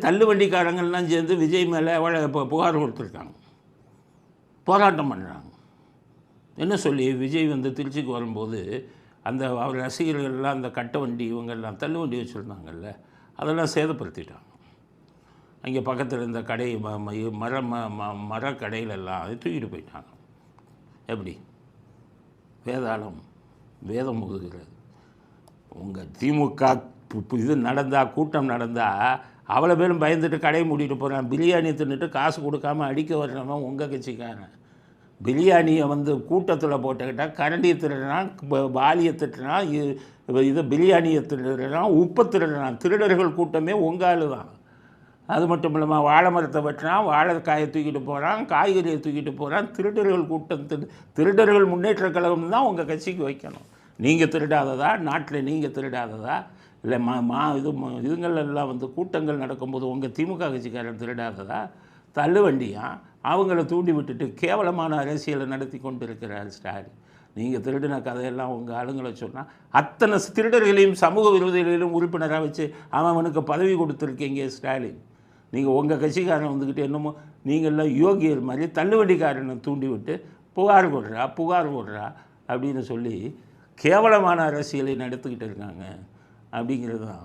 தள்ளுவண்டிக்காரங்கள்லாம் சேர்ந்து விஜய் மேலே இப்போ புகார் கொடுத்துருக்காங்க, போராட்டம் பண்ணுறாங்க. என்ன சொல்லி? விஜய் வந்து திருச்சிக்கு வரும்போது அந்த அவர் ரசிகர்கள்லாம் அந்த கட்டை வண்டி இவங்கெல்லாம் தள்ளு வண்டி வச்சுருந்தாங்கல்ல, அதெல்லாம் சேதப்படுத்திட்டாங்க. அங்கே பக்கத்தில் இருந்த கடை மர கடையிலெல்லாம் அது தூக்கிட்டு போயிட்டாங்க. எப்படி? வேதாளம் வேதம் முதுகிறது. உங்கள் திமுக இது நடந்தால், கூட்டம் நடந்தால் அவ்வளோ பேரும் பயந்துட்டு கடையை மூடிட்டு போகிறான். பிரியாணி தின்னுட்டு காசு கொடுக்காமல் அடிக்க வர்றவன் உங்கள் கட்சிக்காரன். பிரியாணியை வந்து கூட்டத்தில் போட்டுக்கிட்டால் கரண்டியை திருடுறான், வாலியை திட்டுறான், இது பிரியாணியை திருடுறான், உப்பை திருடுறான். திருடர்கள் கூட்டமே உங்கால் தான். அது மட்டும் இல்லாமல் வாழை மரத்தை வெட்டுறான், வாழைக்காயை தூக்கிட்டு போகிறான், காய்கறியை தூக்கிட்டு போகிறான். திருடர்கள் கூட்டம். திருடர்கள் முன்னேற்ற கழகம் தான் உங்கள் கட்சிக்கு வைக்கணும். நீங்கள் திருடாததா? நாட்டில் நீங்கள் திருடாததா? இல்லை இதுங்களெல்லாம் வந்து கூட்டங்கள் நடக்கும்போது உங்கள் திமுக கட்சிக்காரன் திருடாததா? தள்ளுவண்டியாக அவங்கள தூண்டி விட்டுட்டு கேவலமான அரசியலை நடத்தி கொண்டு இருக்கிறார் ஸ்டாலின். நீங்கள் திருடின கதையெல்லாம் உங்கள் ஆளுங்களை சொன்னால் அத்தனை திருடர்களையும் சமூக விரோதிகளையும் உறுப்பினராக வச்சு அவனுக்கு பதவி கொடுத்துருக்கீங்க ஸ்டாலின். நீங்கள் உங்கள் கட்சிக்காரன் வந்துக்கிட்டு என்னமோ நீங்கள்லாம் யோகியர் மாதிரி தள்ளுவண்டிக்காரனை தூண்டி விட்டு புகார் கொடுறா அப்படின்னு சொல்லி கேவலமான அரசியலை நடத்திக்கிட்டு இருக்காங்க அப்படிங்கிறது தான்.